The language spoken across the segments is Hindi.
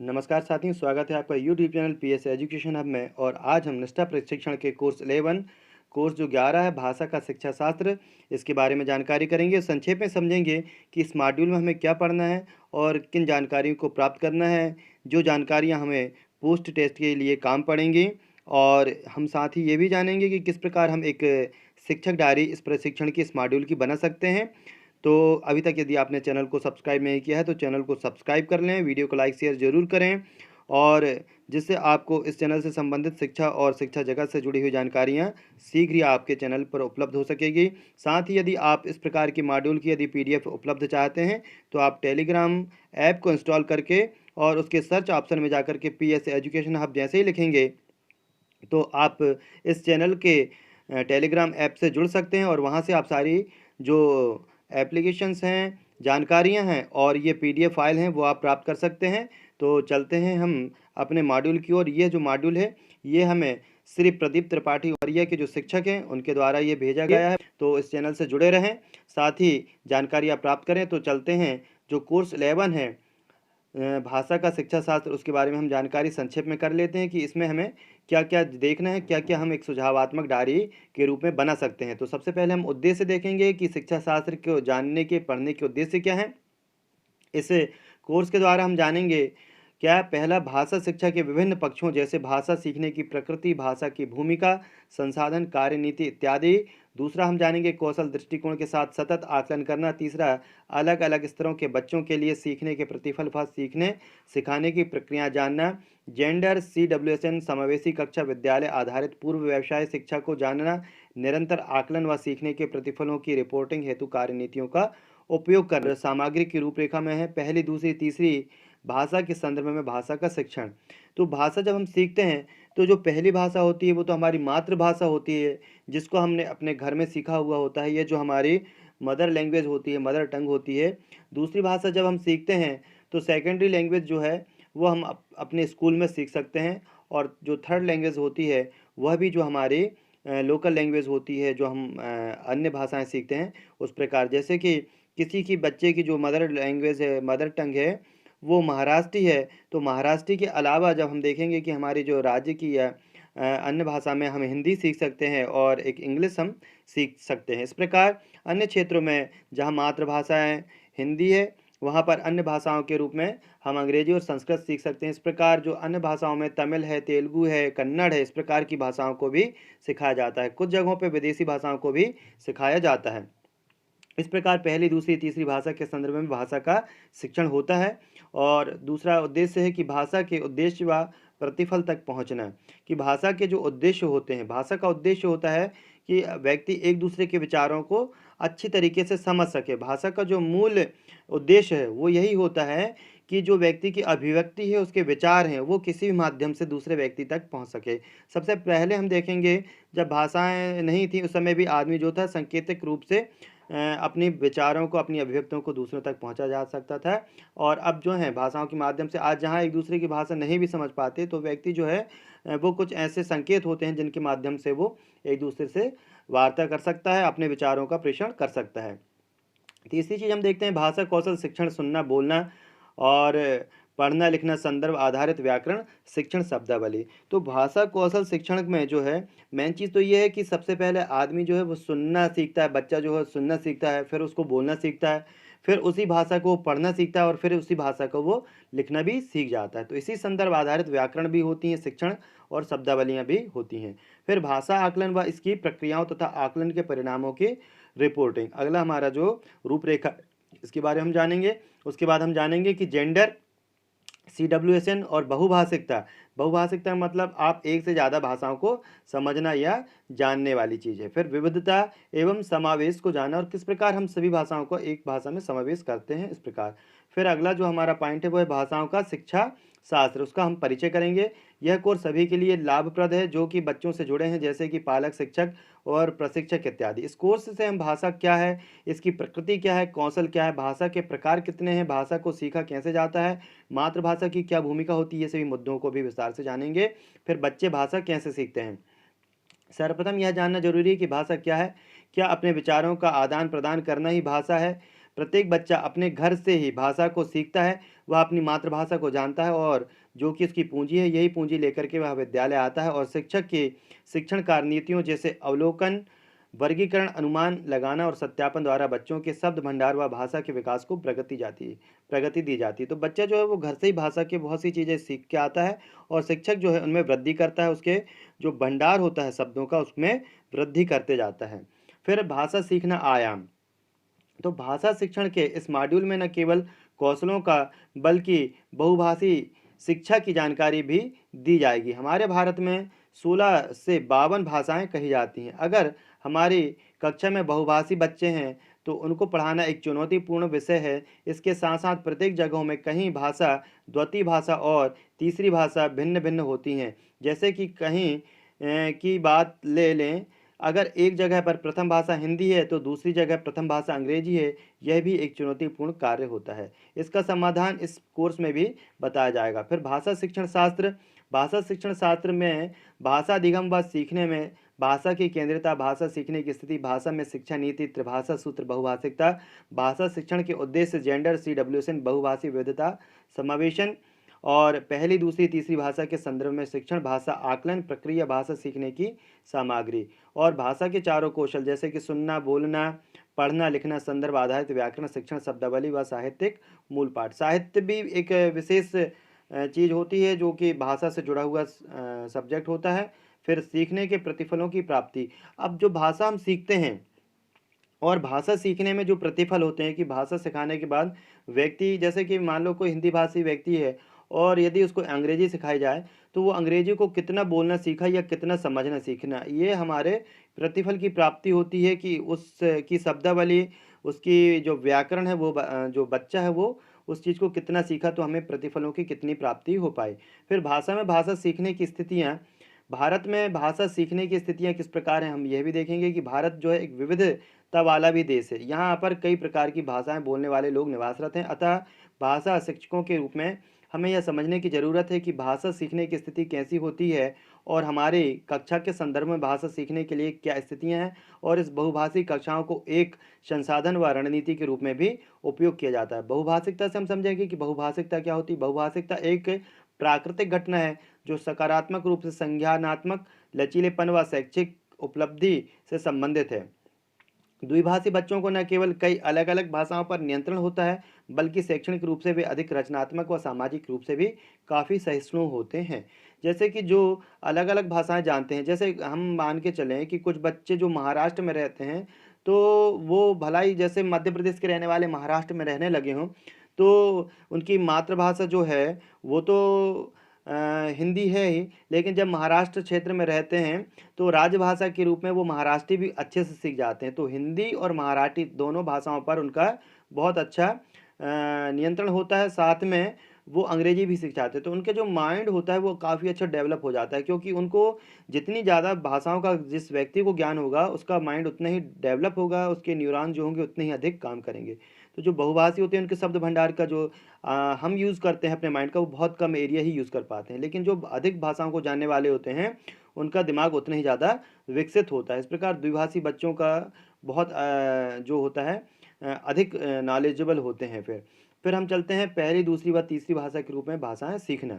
नमस्कार साथियों, स्वागत है आपका YouTube channel PS education hub में। और आज हम निष्ठा प्रशिक्षण के कोर्स 11 कोर्स जो 11 है भाषा का शिक्षा शास्त्र, इसके बारे में जानकारी करेंगे। संक्षेप में समझेंगे कि इस मॉड्यूल में हमें क्या पढ़ना है और किन जानकारियों को प्राप्त करना है, जो जानकारियां हमें पोस्ट टेस्ट के लिए काम पड़ेंगी। और हम साथ ही ये भी जानेंगे कि किस प्रकार हम एक शिक्षक डायरी इस प्रशिक्षण की इस मॉड्यूल की बना सकते हैं। तो अभी तक यदि आपने चैनल को सब्सक्राइब नहीं किया है तो चैनल को सब्सक्राइब कर लें, वीडियो को लाइक शेयर ज़रूर करें, और जिससे आपको इस चैनल से संबंधित शिक्षा और शिक्षा जगत से जुड़ी हुई जानकारियाँ शीघ्र ही आपके चैनल पर उपलब्ध हो सकेगी। साथ ही यदि आप इस प्रकार की मॉड्यूल की यदि पीडीएफ उपलब्ध चाहते हैं तो आप टेलीग्राम ऐप को इंस्टॉल करके और उसके सर्च ऑप्शन में जाकर के पीएस एजुकेशन हब जैसे ही लिखेंगे तो आप इस चैनल के टेलीग्राम ऐप से जुड़ सकते हैं, और वहाँ से आप सारी जो एप्लीकेशंस हैं, जानकारियाँ हैं और ये पीडीएफ फाइल हैं वो आप प्राप्त कर सकते हैं। तो चलते हैं हम अपने मॉड्यूल की ओर। ये जो मॉड्यूल है ये हमें श्री प्रदीप त्रिपाठी औरिया के जो शिक्षक हैं उनके द्वारा ये भेजा गया है। तो इस चैनल से जुड़े रहें, साथ ही जानकारियाँ प्राप्त करें। तो चलते हैं, जो कोर्स 11 है भाषा का शिक्षा शास्त्र, उसके बारे में हम जानकारी संक्षेप में कर लेते हैं कि इसमें हमें क्या क्या देखना है, क्या क्या हम एक सुझावात्मक डायरी के रूप में बना सकते हैं। तो सबसे पहले हम उद्देश्य देखेंगे कि शिक्षा शास्त्र को जानने के पढ़ने के उद्देश्य क्या हैं। इस कोर्स के द्वारा हम जानेंगे क्या, पहला, भाषा शिक्षा के विभिन्न पक्षों जैसे भाषा सीखने की प्रकृति, भाषा की भूमिका, संसाधन, कार्यनीति इत्यादि। दूसरा, हम जानेंगे कौशल दृष्टिकोण के साथ सतत आकलन करना। तीसरा, अलग अलग स्तरों के बच्चों के लिए सीखने के प्रतिफल व सीखने सिखाने की प्रक्रिया जानना। जेंडर, CWSN, समावेशी कक्षा, विद्यालय आधारित पूर्व व्यवसाय शिक्षा को जानना। निरंतर आकलन व सीखने के प्रतिफलों की रिपोर्टिंग हेतु कार्यनीतियों का उपयोग करना। सामग्री की रूपरेखा में है पहली, दूसरी, तीसरी भाषा के संदर्भ में भाषा का शिक्षण। तो भाषा जब हम सीखते हैं तो जो पहली भाषा होती है वो तो हमारी मातृभाषा होती है, जिसको हमने अपने घर में सीखा हुआ होता है। ये जो हमारी मदर लैंग्वेज होती है, मदर टंग होती है। दूसरी भाषा जब हम सीखते हैं तो सेकेंडरी लैंग्वेज जो है वो हम अपने स्कूल में सीख सकते हैं। और जो थर्ड लैंग्वेज होती है वह भी जो हमारी लोकल लैंग्वेज होती है, जो हम अन्य भाषाएं सीखते हैं उस प्रकार। जैसे कि किसी की बच्चे की जो मदर लैंग्वेज है, मदर टंग है, वो महाराष्ट्री है, तो महाराष्ट्री के अलावा जब हम देखेंगे कि हमारी जो राज्य की अन्य भाषा में हम हिंदी सीख सकते हैं और एक इंग्लिश हम सीख सकते हैं। इस प्रकार अन्य क्षेत्रों में जहाँ मातृभाषाएं हिंदी है, वहाँ पर अन्य भाषाओं के रूप में हम अंग्रेजी और संस्कृत सीख सकते हैं। इस प्रकार जो अन्य भाषाओं में तमिल है, तेलुगु है, कन्नड़ है, इस प्रकार की भाषाओं को भी सिखाया जाता है। कुछ जगहों पर विदेशी भाषाओं को भी सिखाया जाता है। इस प्रकार पहली, दूसरी, तीसरी भाषा के संदर्भ में भाषा का शिक्षण होता है। और दूसरा उद्देश्य है कि भाषा के उद्देश्य व प्रतिफल तक पहुंचना। कि भाषा के जो उद्देश्य होते हैं, भाषा का उद्देश्य होता है कि व्यक्ति एक दूसरे के विचारों को अच्छी तरीके से समझ सके। भाषा का जो मूल उद्देश्य है वो यही होता है कि जो व्यक्ति की अभिव्यक्ति है, उसके विचार हैं, वो किसी भी माध्यम से दूसरे व्यक्ति तक पहुंच सके। सबसे पहले हम देखेंगे, जब भाषाएं नहीं थी उस समय भी आदमी जो था सांकेतिक रूप से अपने विचारों को, अपनी अभिव्यक्तियों को दूसरों तक पहुंचा जा सकता था। और अब जो है भाषाओं के माध्यम से, आज जहां एक दूसरे की भाषा नहीं भी समझ पाते तो व्यक्ति जो है वो कुछ ऐसे संकेत होते हैं जिनके माध्यम से वो एक दूसरे से वार्ता कर सकता है, अपने विचारों का प्रेषण कर सकता है। तीसरी चीज़ हम देखते हैं भाषा कौशल शिक्षण, सुनना, बोलना और पढ़ना लिखना, संदर्भ आधारित व्याकरण शिक्षण, शब्दावली। तो भाषा कौशल शिक्षण में जो है मेन चीज़ तो ये है कि सबसे पहले आदमी जो है वो सुनना सीखता है, बच्चा जो है सुनना सीखता है, फिर उसको बोलना सीखता है, फिर उसी भाषा को पढ़ना सीखता है और फिर उसी भाषा को वो लिखना भी सीख जाता है। तो इसी संदर्भ आधारित व्याकरण भी होती हैं शिक्षण, और शब्दावलियाँ भी होती हैं। फिर भाषा आकलन व इसकी प्रक्रियाओं तथा आकलन के परिणामों की रिपोर्टिंग, अगला हमारा जो रूपरेखा, इसके बारे में हम जानेंगे। उसके बाद हम जानेंगे कि जेंडर, CWSN और बहुभाषिकता। बहुभाषिकता मतलब आप एक से ज़्यादा भाषाओं को समझना या जानने वाली चीज़ है। फिर विविधता एवं समावेश को जानना, और किस प्रकार हम सभी भाषाओं को एक भाषा में समावेश करते हैं, इस प्रकार। फिर अगला जो हमारा पॉइंट है वो है भाषाओं का शिक्षा शास्त्र, उसका हम परिचय करेंगे। यह कोर्स सभी के लिए लाभप्रद है जो कि बच्चों से जुड़े हैं, जैसे कि पालक, शिक्षक और प्रशिक्षक इत्यादि। इस कोर्स से हम भाषा क्या है, इसकी प्रकृति क्या है, कौशल क्या है, भाषा के प्रकार कितने हैं, भाषा को सीखा कैसे जाता है, मातृभाषा की क्या भूमिका होती है, ये सभी मुद्दों को भी विस्तार से जानेंगे। फिर बच्चे भाषा कैसे सीखते हैं। सर्वप्रथम यह जानना जरूरी है कि भाषा क्या है। क्या अपने विचारों का आदान प्रदान करना ही भाषा है। प्रत्येक बच्चा अपने घर से ही भाषा को सीखता है, वह अपनी मातृभाषा को जानता है और जो कि उसकी पूंजी है, यही पूंजी लेकर के वह विद्यालय आता है और शिक्षक की शिक्षण कार्यनीतियों जैसे अवलोकन, वर्गीकरण, अनुमान लगाना और सत्यापन द्वारा बच्चों के शब्द भंडार व भाषा के विकास को प्रगति दी जाती है। तो बच्चा जो है वो घर से ही भाषा की बहुत सी चीज़ें सीख के आता है और शिक्षक जो है उनमें वृद्धि करता है, उसके जो भंडार होता है शब्दों का उसमें वृद्धि करते जाता है। फिर भाषा सीखना आयाम। तो भाषा शिक्षण के इस मॉड्यूल में न केवल कौशलों का बल्कि बहुभाषी शिक्षा की जानकारी भी दी जाएगी। हमारे भारत में 16 से 52 भाषाएं कही जाती हैं। अगर हमारी कक्षा में बहुभाषी बच्चे हैं तो उनको पढ़ाना एक चुनौतीपूर्ण विषय है। इसके साथ साथ प्रत्येक जगहों में कहीं भाषा द्वितीय भाषा और तीसरी भाषा भिन्न भिन्न होती हैं। जैसे कि कहीं की बात ले लें, अगर एक जगह पर प्रथम भाषा हिंदी है तो दूसरी जगह प्रथम भाषा अंग्रेजी है, यह भी एक चुनौतीपूर्ण कार्य होता है। इसका समाधान इस कोर्स में भी बताया जाएगा। फिर भाषा शिक्षण शास्त्र में भाषा अधिगम व सीखने में भाषा की केंद्रीयता, भाषा सीखने की स्थिति, भाषा में शिक्षा नीति, त्रिभाषा सूत्र, बहुभाषिकता, भाषा शिक्षण के उद्देश्य, जेंडर, CWSN, बहुभाषी विविधता, समावेशन और पहली, दूसरी, तीसरी भाषा के संदर्भ में शिक्षण, भाषा आकलन प्रक्रिया, भाषा सीखने की सामग्री और भाषा के चारों कौशल जैसे कि सुनना, बोलना, पढ़ना, लिखना, संदर्भ आधारित व्याकरण शिक्षण, शब्दावली व साहित्यिक मूल पाठ। साहित्य भी एक विशेष चीज़ होती है जो कि भाषा से जुड़ा हुआ सब्जेक्ट होता है। फिर सीखने के प्रतिफलों की प्राप्ति। अब जो भाषा हम सीखते हैं और भाषा सीखने में जो प्रतिफल होते हैं कि भाषा सिखाने के बाद व्यक्ति, जैसे कि मान लो कोई हिंदी भाषी व्यक्ति है और यदि उसको अंग्रेजी सिखाई जाए तो वो अंग्रेजी को कितना बोलना सीखा या कितना समझना सीखना, ये हमारे प्रतिफल की प्राप्ति होती है कि उसकी शब्दावली, उसकी जो व्याकरण है वो जो बच्चा है वो उस चीज़ को कितना सीखा, तो हमें प्रतिफलों की कितनी प्राप्ति हो पाई। फिर भाषा में भाषा सीखने की स्थितियाँ। भारत में भाषा सीखने की स्थितियाँ किस प्रकार हैं, हम यह भी देखेंगे कि भारत जो है एक विविधता वाला भी देश है। यहाँ पर कई प्रकार की भाषाएं बोलने वाले लोग निवासरत हैं। अतः भाषा शिक्षकों के रूप में हमें यह समझने की ज़रूरत है कि भाषा सीखने की स्थिति कैसी होती है और हमारे कक्षा के संदर्भ में भाषा सीखने के लिए क्या स्थितियाँ हैं और इस बहुभाषी कक्षाओं को एक संसाधन व रणनीति के रूप में भी उपयोग किया जाता है। बहुभाषिकता से हम समझेंगे कि बहुभाषिकता क्या होती है। बहुभाषिकता एक प्राकृतिक घटना है जो सकारात्मक रूप से संज्ञानात्मक लचीलेपन व शैक्षिक उपलब्धि से संबंधित है। द्विभाषी बच्चों को न केवल कई अलग अलग भाषाओं पर नियंत्रण होता है बल्कि शैक्षणिक रूप से वे अधिक रचनात्मक व सामाजिक रूप से भी काफ़ी सहिष्णु होते हैं। जैसे कि जो अलग अलग भाषाएं जानते हैं, जैसे हम मान के चलें कि कुछ बच्चे जो महाराष्ट्र में रहते हैं तो वो भला ही जैसे मध्य प्रदेश के रहने वाले महाराष्ट्र में रहने लगे हों, तो उनकी मातृभाषा जो है वो तो हिंदी है ही, लेकिन जब महाराष्ट्र क्षेत्र में रहते हैं तो राजभाषा के रूप में वो महाराष्ट्री भी अच्छे से सीख जाते हैं। तो हिंदी और मराठी दोनों भाषाओं पर उनका बहुत अच्छा नियंत्रण होता है। साथ में वो अंग्रेजी भी सीख जाते हैं, तो उनके जो माइंड होता है वो काफ़ी अच्छा डेवलप हो जाता है, क्योंकि उनको जितनी ज़्यादा भाषाओं का जिस व्यक्ति को ज्ञान होगा उसका माइंड उतना ही डेवलप होगा, उसके न्यूरॉन जो होंगे उतने ही अधिक काम करेंगे। तो जो बहुभाषी होते हैं उनके शब्द भंडार का जो हम यूज़ करते हैं अपने माइंड का, वो बहुत कम एरिया ही यूज़ कर पाते हैं, लेकिन जो अधिक भाषाओं को जानने वाले होते हैं उनका दिमाग उतना ही ज़्यादा विकसित होता है। इस प्रकार द्विभाषी बच्चों का बहुत जो होता है अधिक नॉलेजेबल होते हैं। फिर हम चलते हैं पहली, दूसरी व तीसरी भाषा के रूप में भाषाएं सीखना।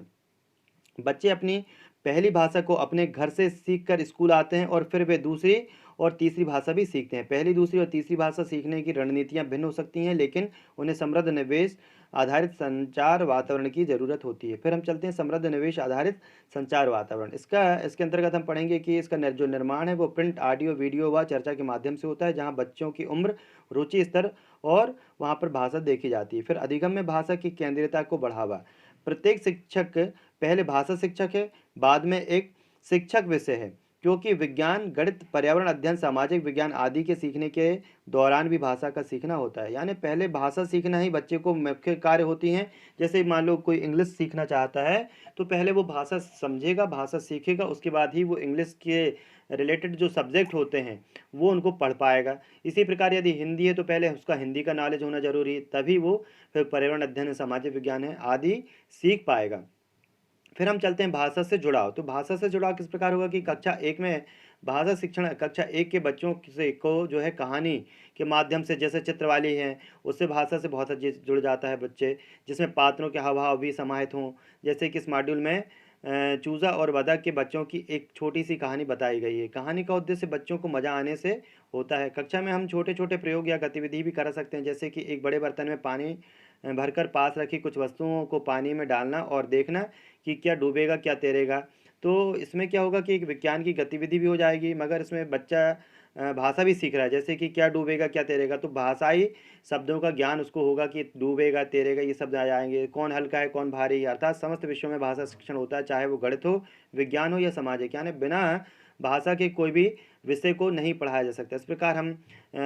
बच्चे अपनी पहली भाषा को अपने घर से सीखकर स्कूल आते हैं और फिर वे दूसरी और तीसरी भाषा भी सीखते हैं। पहली, दूसरी और तीसरी भाषा सीखने की रणनीतियाँ भिन्न हो सकती हैं, लेकिन उन्हें समृद्ध निवेश आधारित संचार वातावरण की ज़रूरत होती है। फिर हम चलते हैं समृद्ध निवेश आधारित संचार वातावरण। इसके अंतर्गत हम पढ़ेंगे कि इसका जो निर्माण है वो प्रिंट, ऑडियो, वीडियो व चर्चा के माध्यम से होता है, जहाँ बच्चों की उम्र, रुचि स्तर और वहाँ पर भाषा देखी जाती है। फिर अधिगम में भाषा की केंद्रीयता को बढ़ावा। प्रत्येक शिक्षक पहले भाषा शिक्षक है, बाद में एक शिक्षक विषय है, क्योंकि विज्ञान, गणित, पर्यावरण अध्ययन, सामाजिक विज्ञान आदि के सीखने के दौरान भी भाषा का सीखना होता है। यानी पहले भाषा सीखना ही बच्चे को मुख्य कार्य होती है। जैसे मान लो कोई इंग्लिश सीखना चाहता है तो पहले वो भाषा समझेगा, भाषा सीखेगा, उसके बाद ही वो इंग्लिश के रिलेटेड जो सब्जेक्ट होते हैं वो उनको पढ़ पाएगा। इसी प्रकार यदि हिंदी है तो पहले उसका हिंदी का नॉलेज होना जरूरी है, तभी वो फिर पर्यावरण अध्ययन है, सामाजिक विज्ञान है आदि सीख पाएगा। फिर हम चलते हैं भाषा से जुड़ाव। तो भाषा से जुड़ाव किस प्रकार होगा कि कक्षा 1 में भाषा शिक्षण कक्षा 1 के बच्चों से को जो है कहानी के माध्यम से, जैसे चित्र वाली है, उससे भाषा से बहुत अच्छे से जुड़ जाता है बच्चे, जिसमें पात्रों के हाव-भाव भी समाहित हों। जैसे कि इस मॉड्यूल में चूज़ा और बतख के बच्चों की एक छोटी-सी कहानी बताई गई है। कहानी का उद्देश्य बच्चों को मज़ा आने से होता है। कक्षा में हम छोटे-छोटे प्रयोग या गतिविधि भी कर सकते हैं, जैसे कि एक बड़े बर्तन में पानी भरकर पास रखी कुछ वस्तुओं को पानी में डालना और देखना कि क्या डूबेगा, क्या तैरेगा। तो इसमें क्या होगा कि एक विज्ञान की गतिविधि भी हो जाएगी, मगर इसमें बच्चा भाषा भी सीख रहा है, जैसे कि क्या डूबेगा, क्या तैरेगा। तो भाषाई शब्दों का ज्ञान उसको होगा कि डूबेगा, तैरेगा ये शब्द आ जाएँगे। कौन हल्का है, कौन भारी है, अर्थात समस्त विषयों में भाषा शिक्षण होता है, चाहे वो गणित हो, विज्ञान हो या सामाजिक। यानी बिना भाषा के कोई भी विषय को नहीं पढ़ाया जा सकता। इस प्रकार हम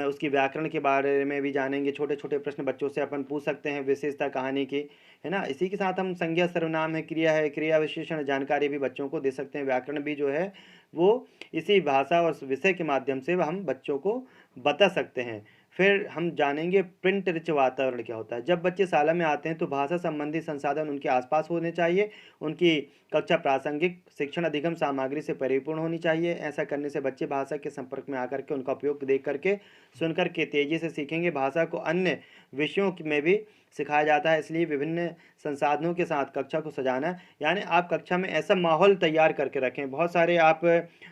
उसकी व्याकरण के बारे में भी जानेंगे। छोटे-छोटे प्रश्न बच्चों से अपन पूछ सकते हैं विशेषता कहानी की, है ना? इसी के साथ हम संज्ञा, सर्वनाम है, क्रिया विशेषण जानकारी भी बच्चों को दे सकते हैं। व्याकरण भी जो है वो इसी भाषा और विषय के माध्यम से हम बच्चों को बता सकते हैं। फिर हम जानेंगे प्रिंट रिच वातावरण क्या होता है। जब बच्चे शाला में आते हैं तो भाषा संबंधी संसाधन उनके आसपास होने चाहिए। उनकी कक्षा प्रासंगिक शिक्षण अधिगम सामग्री से परिपूर्ण होनी चाहिए। ऐसा करने से बच्चे भाषा के संपर्क में आकर के उनका उपयोग देख करके, सुन कर के तेज़ी से सीखेंगे। भाषा को अन्य विषयों में भी सिखाया जाता है, इसलिए विभिन्न संसाधनों के साथ कक्षा को सजाना, यानी आप कक्षा में ऐसा माहौल तैयार करके रखें। बहुत सारे आप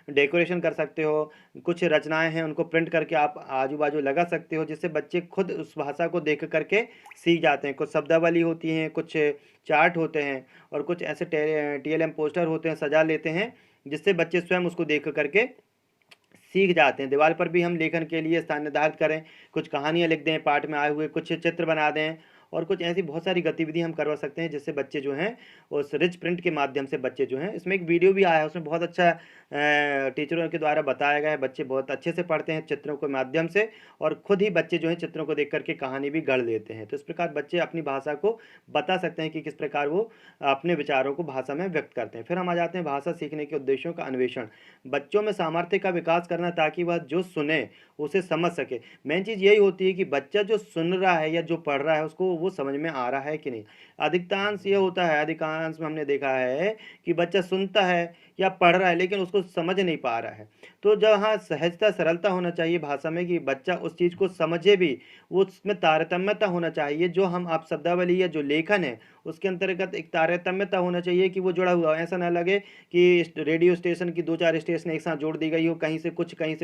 डेकोरेशन कर सकते हो, कुछ रचनाएँ हैं उनको प्रिंट करके आप आजू-बाजू लगा सकते हो, जिससे बच्चे खुद उस भाषा को देख कर के सीख जाते हैं। कुछ शब्दावली होती हैं, कुछ चार्ट होते हैं और कुछ ऐसे टीएलएम पोस्टर होते हैं, सजा लेते हैं, जिससे बच्चे स्वयं उसको देख कर के सीख जाते हैं। दीवार पर भी हम लेखन के लिए स्थान निर्धारित करें, कुछ कहानियाँ लिख दें, पाठ में आए हुए कुछ चित्र बना दें और कुछ ऐसी बहुत सारी गतिविधि हम करवा सकते हैं, जिससे बच्चे जो हैं उस रिच प्रिंट के माध्यम से बच्चे जो हैं, इसमें एक वीडियो भी आया है, उसमें बहुत अच्छा टीचरों के द्वारा बताया गया है। बच्चे बहुत अच्छे से पढ़ते हैं चित्रों के माध्यम से और खुद ही बच्चे जो हैं चित्रों को देख कर के कहानी भी गढ़ लेते हैं। तो इस प्रकार बच्चे अपनी भाषा को बता सकते हैं कि किस प्रकार वो अपने विचारों को भाषा में व्यक्त करते हैं। फिर हम आ जाते हैं भाषा सीखने के उद्देश्यों का अन्वेषण। बच्चों में सामर्थ्य का विकास करना ताकि वह जो सुने उसे समझ सके। मेन चीज़ यही होती है कि बच्चा जो सुन रहा है या जो पढ़ रहा है उसको वो समझ में आ रहा है कि नहीं। अधिकांश ये होता है, अधिकांश में हमने देखा है कि बच्चा सुनता है या पढ़ रहा है लेकिन उसको समझ नहीं पा रहा है। तो जहाँ सहजता, सरलता होना चाहिए भाषा में कि बच्चा उस चीज़ को समझे भी, वो उसमें तारतम्यता होना चाहिए। जो हम आप शब्दावली या जो लेखन है उसके अंतर्गत एक तारतम्यता होना चाहिए कि वो जुड़ा हुआ हो। ऐसा ना लगे कि रेडियो स्टेशन की 2-4 स्टेशन एक साथ जोड़ दी गई हो, कहीं से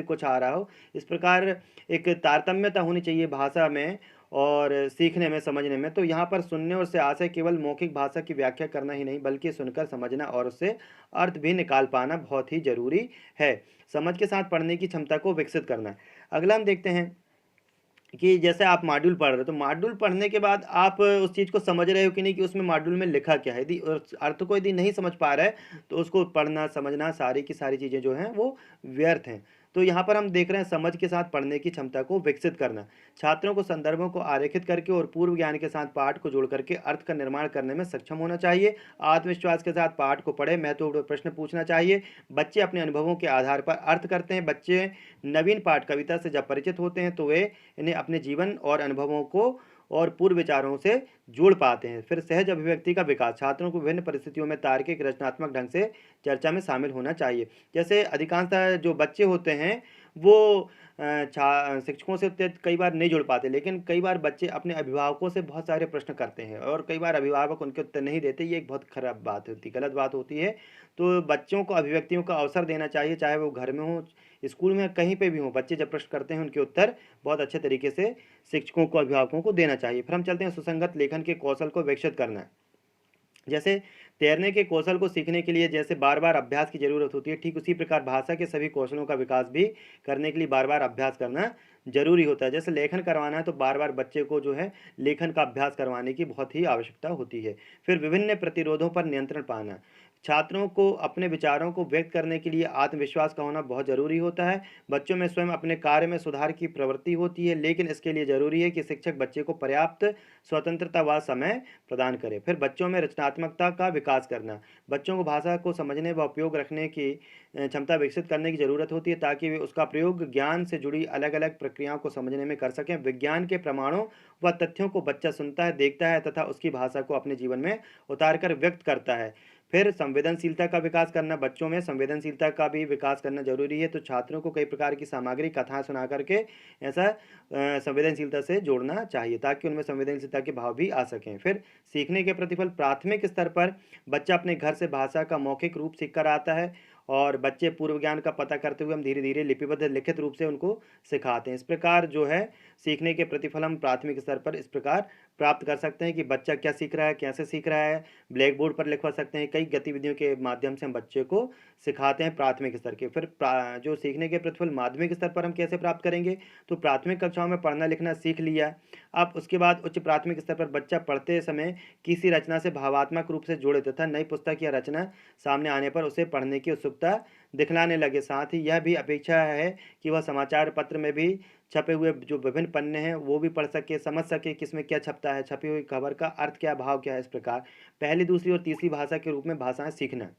कुछ आ रहा हो। इस प्रकार एक तारतम्यता होनी चाहिए भाषा में और सीखने में, समझने में। तो यहाँ पर सुनने और से आशय केवल मौखिक भाषा की व्याख्या करना ही नहीं, बल्कि सुनकर समझना और उससे अर्थ भी निकाल पाना बहुत ही ज़रूरी है। समझ के साथ पढ़ने की क्षमता को विकसित करना। अगला हम देखते हैं कि जैसे आप मॉड्यूल पढ़ रहे हो, तो मॉड्यूल पढ़ने के बाद आप उस चीज़ को समझ रहे हो कि नहीं कि उसमें मॉड्यूल में लिखा क्या है। यदि उस अर्थ को यदि नहीं समझ पा रहा है, तो उसको पढ़ना, समझना सारी की सारी चीज़ें जो हैं वो व्यर्थ हैं। तो यहाँ पर हम देख रहे हैं समझ के साथ पढ़ने की क्षमता को विकसित करना। छात्रों को संदर्भों को आरेखित करके और पूर्व ज्ञान के साथ पाठ को जोड़ करके अर्थ का निर्माण करने में सक्षम होना चाहिए। आत्मविश्वास के साथ पाठ को पढ़े, महत्वपूर्ण प्रश्न पूछना चाहिए। बच्चे अपने अनुभवों के आधार पर अर्थ करते हैं। बच्चे नवीन पाठ कविता से जब परिचित होते हैं तो वे इन्हें अपने जीवन और अनुभवों को और पूर्व विचारों से जोड़ पाते हैं। फिर सहज अभिव्यक्ति का विकास। छात्रों को विभिन्न परिस्थितियों में तार्किक रचनात्मक ढंग से चर्चा में शामिल होना चाहिए। जैसे अधिकांशतः जो बच्चे होते हैं वो शिक्षकों से कई बार नहीं जुड़ पाते, लेकिन कई बार बच्चे अपने अभिभावकों से बहुत सारे प्रश्न करते हैं और कई बार अभिभावक उनके उत्तर नहीं देते। ये एक बहुत खराब बात होती है, गलत बात होती है। तो बच्चों को अभिव्यक्तियों का अवसर देना चाहिए, चाहे वो घर में हो, स्कूल में, कहीं पे भी हो। बच्चे जब प्रश्न करते हैं उनके उत्तर बहुत अच्छे तरीके से शिक्षकों को, अभिभावकों को देना चाहिए। फिर हम चलते हैं सुसंगत लेखन के कौशल को विकसित करना। जैसे तैरने के कौशल को सीखने के लिए जैसे बार-बार अभ्यास की ज़रूरत होती है, ठीक उसी प्रकार भाषा के सभी कौशलों का विकास भी करने के लिए बार-बार अभ्यास करना ज़रूरी होता है। जैसे लेखन करवाना है तो बार-बार बच्चे को जो है लेखन का अभ्यास करवाने की बहुत ही आवश्यकता होती है। फिर विभिन्न प्रतिरोधों पर नियंत्रण पाना। छात्रों को अपने विचारों को व्यक्त करने के लिए आत्मविश्वास का होना बहुत ज़रूरी होता है। बच्चों में स्वयं अपने कार्य में सुधार की प्रवृत्ति होती है, लेकिन इसके लिए ज़रूरी है कि शिक्षक बच्चे को पर्याप्त स्वतंत्रता व समय प्रदान करे। फिर बच्चों में रचनात्मकता का विकास करना। बच्चों को भाषा को समझने व उपयोग रखने की क्षमता विकसित करने की ज़रूरत होती है ताकि वे उसका प्रयोग ज्ञान से जुड़ी अलग-अलग प्रक्रियाओं को समझने में कर सकें। विज्ञान के प्रमाणों व तथ्यों को बच्चा सुनता है, देखता है तथा उसकी भाषा को अपने जीवन में उतार कर व्यक्त करता है। फिर संवेदनशीलता का विकास करना, बच्चों में संवेदनशीलता का भी विकास करना ज़रूरी है, तो छात्रों को कई प्रकार की सामग्री, कथाएँ सुना कर के ऐसा संवेदनशीलता से जोड़ना चाहिए ताकि उनमें संवेदनशीलता के भाव भी आ सकें। फिर सीखने के प्रतिफल, प्राथमिक स्तर पर बच्चा अपने घर से भाषा का मौखिक रूप सीख कर आता है और बच्चे पूर्व ज्ञान का पता करते हुए हम धीरे-धीरे लिपिबद्ध लिखित रूप से उनको सिखाते हैं। इस प्रकार जो है सीखने के प्रतिफल हम प्राथमिक स्तर पर इस प्रकार प्राप्त कर सकते हैं कि बच्चा क्या सीख रहा है, कैसे सीख रहा है, ब्लैक बोर्ड पर लिखवा सकते हैं, कई गतिविधियों के माध्यम से हम बच्चे को सिखाते हैं प्राथमिक स्तर के। फिर जो सीखने के प्रतिफल माध्यमिक स्तर पर हम कैसे प्राप्त करेंगे, तो प्राथमिक कक्षाओं में पढ़ना लिखना सीख लिया। अब उसके बाद उच्च प्राथमिक स्तर पर बच्चा पढ़ते समय किसी रचना से भावात्मक रूप से जुड़े तथा नई पुस्तक या रचना सामने आने पर उसे पढ़ने की उत्सुकता दिखलाने लगे। साथ ही यह भी अपेक्षा है कि वह समाचार पत्र में भी छपे हुए जो विभिन्न पन्ने हैं वो भी पढ़ सके, समझ सके कि इसमें क्या छपता है, छपी हुई खबर का अर्थ क्या, भाव क्या है। इस प्रकार पहली, दूसरी और तीसरी भाषा के रूप में भाषाएं सीखना।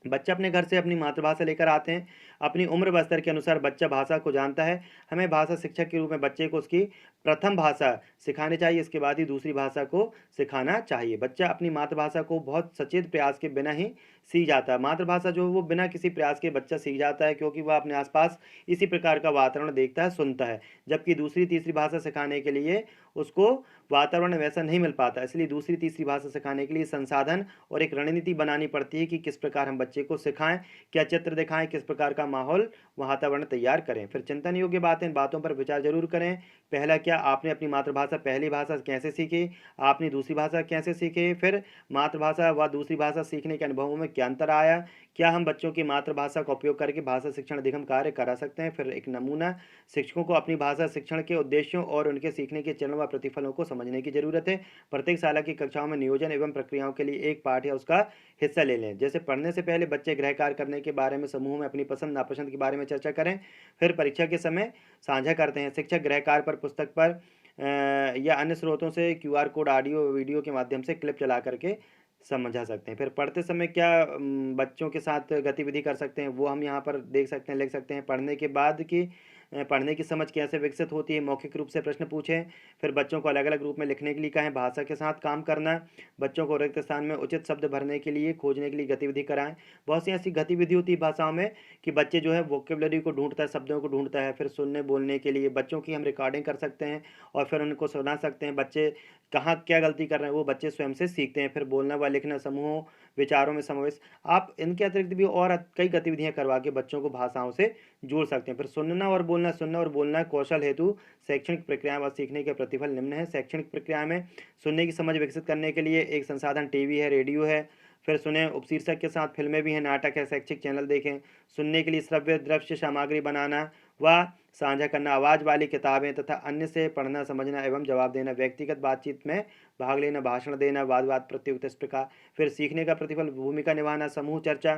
बच्चा अपने घर से अपनी मातृभाषा लेकर आते हैं, अपनी उम्र व स्तर के अनुसार बच्चा भाषा को जानता है। हमें भाषा शिक्षक के रूप में बच्चे को उसकी प्रथम भाषा सिखानी चाहिए, इसके बाद ही दूसरी भाषा को सिखाना चाहिए। बच्चा अपनी मातृभाषा को बहुत सचेत प्रयास के बिना ही सीख जाता है। मातृभाषा जो है वो बिना किसी प्रयास के बच्चा सीख जाता है, क्योंकि वह अपने आसपास इसी प्रकार का वातावरण देखता है, सुनता है। जबकि दूसरी तीसरी भाषा सिखाने के लिए उसको वातावरण वैसा नहीं मिल पाता, इसलिए दूसरी तीसरी भाषा सिखाने के लिए संसाधन और एक रणनीति बनानी पड़ती है कि किस प्रकार हम बच्चे को सिखाएं, क्या चित्र दिखाएं, किस प्रकार का माहौल वातावरण तैयार करें। फिर चिंतन योग्य बातें, इन बातों पर विचार जरूर करें। पहला, क्या आपने अपनी मातृभाषा पहली भाषा कैसे सीखी, आपने दूसरी भाषा कैसे सीखी, फिर मातृभाषा व दूसरी भाषा सीखने के अनुभवों में क्या अंतर आया, क्या हम बच्चों की मातृभाषा का उपयोग करके भाषा शिक्षण अधिगम कार्य करा सकते हैं। फिर एक नमूना, शिक्षकों को अपनी भाषा शिक्षण के उद्देश्यों और उनके सीखने के चरणों व प्रतिफलों को समझने की जरूरत है। प्रत्येक शाला की कक्षाओं में नियोजन एवं प्रक्रियाओं के लिए एक पाठ या उसका हिस्सा ले लें। जैसे पढ़ने से पहले बच्चे गृह कार्य करने के बारे में समूह में अपनी पसंद नापसंद के बारे में चर्चा करें, फिर परीक्षा के समय साझा करते हैं। शिक्षक गृह कार्य पर पुस्तक पर या अन्य स्रोतों से क्यूआर कोड, ऑडियो वीडियो के माध्यम से क्लिप चला करके समझा सकते हैं। फिर पढ़ते समय क्या बच्चों के साथ गतिविधि कर सकते हैं, वो हम यहाँ पर देख सकते हैं, लिख सकते हैं। पढ़ने के बाद की पढ़ने की समझ कैसे विकसित होती है, मौखिक रूप से प्रश्न पूछें। फिर बच्चों को अलग अलग रूप में लिखने के लिए कहें, भाषा के साथ काम करना, बच्चों को रिक्त स्थान में उचित शब्द भरने के लिए खोजने के लिए गतिविधि कराएं। बहुत सी ऐसी गतिविधि होती है भाषाओं में कि बच्चे जो है वोकेबलरी को ढूंढता है, शब्दों को ढूंढता है। फिर सुनने बोलने के लिए बच्चों की हम रिकॉर्डिंग कर सकते हैं और फिर उनको सुना सकते हैं। बच्चे कहाँ क्या गलती कर रहे हैं वो बच्चे स्वयं से सीखते हैं। फिर बोलना व लिखना, समूहों विचारों में समावेश, आप इनके अतिरिक्त भी और कई गतिविधियां करवा के बच्चों को भाषाओं से जोड़ सकते हैं। फिर सुनना और बोलना कौशल हेतु शैक्षणिक प्रक्रिया व सीखने के प्रतिफल निम्न है। शैक्षणिक प्रक्रिया में सुनने की समझ विकसित करने के लिए एक संसाधन टीवी है, रेडियो है। फिर सुने उपशीर्षक के साथ फिल्में भी हैं, नाटक है, शैक्षिक चैनल देखें। सुनने के लिए श्रव्य दृश्य सामग्री बनाना व साझा करना, आवाज़ वाली किताबें तथा अन्य से पढ़ना, समझना एवं जवाब देना, व्यक्तिगत बातचीत में भाग लेना, भाषण देना, वाद वाद प्रतियोगिता, इस प्रकार। फिर सीखने का प्रतिफल, भूमिका निभाना, समूह चर्चा,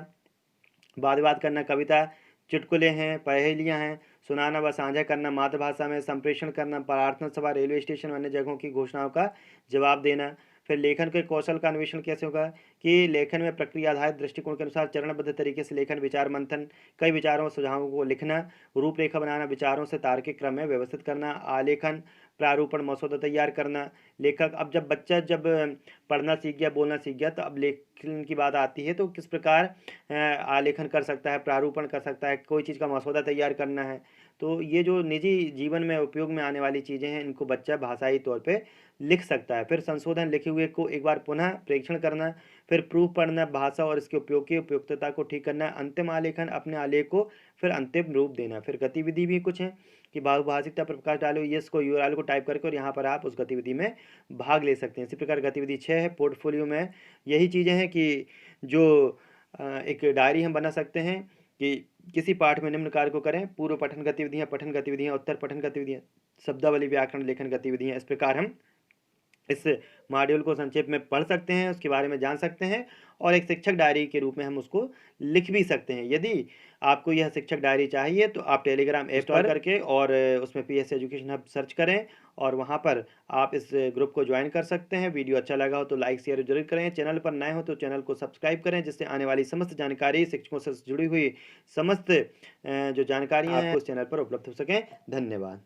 वाद विवाद करना, कविता, चुटकुले हैं, पहेलियाँ हैं, सुनाना व साझा करना, मातृभाषा में संप्रेषण करना, प्रार्थना सभा, रेलवे स्टेशन, अन्य जगहों की घोषणाओं का जवाब देना। फिर लेखन के कौशल का अन्वेषण कैसे होगा कि लेखन में प्रक्रिया आधारित दृष्टिकोण के अनुसार चरणबद्ध तरीके से लेखन, विचार मंथन, कई विचारों और सुझावों को लिखना, रूपरेखा बनाना, विचारों से तार्किक क्रम में व्यवस्थित करना, आलेखन, प्रारूपण, मसौदा तैयार करना। लेखक, अब जब बच्चा जब पढ़ना सीख गया, बोलना सीख गया, तो अब लेखन की बात आती है तो किस प्रकार आलेखन कर सकता है, प्रारूपण कर सकता है, कोई चीज़ का मसौदा तैयार करना है। तो ये जो निजी जीवन में उपयोग में आने वाली चीज़ें हैं, इनको बच्चा भाषाई तौर पे लिख सकता है। फिर संशोधन, लिखे हुए को एक बार पुनः प्रेक्षण करना, फिर प्रूफ पढ़ना, भाषा और इसके उपयोग की उपयुक्तता को ठीक करना, अंतिम आलेखन, अपने आलेख को फिर अंतिम रूप देना। फिर गतिविधि भी कुछ है कि बहुभाषिकता पर प्रकाश डालो, ये इसको यूआरएल को टाइप करके और यहाँ पर आप उस गतिविधि में भाग ले सकते हैं। इसी प्रकार गतिविधि 6 है पोर्टफोलियो में यही चीज़ें हैं कि जो एक डायरी हम बना सकते हैं कि किसी पाठ में निम्न कार्य को करें, पूर्व पठन गतिविधियाँ, उत्तर पठन गतिविधियाँ, शब्दावली, व्याकरण, लेखन गतिविधियाँ। इस प्रकार हम इस मॉड्यूल को संक्षेप में पढ़ सकते हैं, उसके बारे में जान सकते हैं और एक शिक्षक डायरी के रूप में हम उसको लिख भी सकते हैं। यदि आपको यह शिक्षक डायरी चाहिए तो आप टेलीग्राम ऐप इंस्टॉल करके और उसमें पीएस एजुकेशन हब सर्च करें और वहां पर आप इस ग्रुप को ज्वाइन कर सकते हैं। वीडियो अच्छा लगा हो तो लाइक शेयर जरूर करें, चैनल पर नए हो तो चैनल को सब्सक्राइब करें, जिससे आने वाली समस्त जानकारी, शिक्षकों से जुड़ी हुई समस्त जो जानकारियाँ हैं आपको इस चैनल पर उपलब्ध हो सकें। धन्यवाद।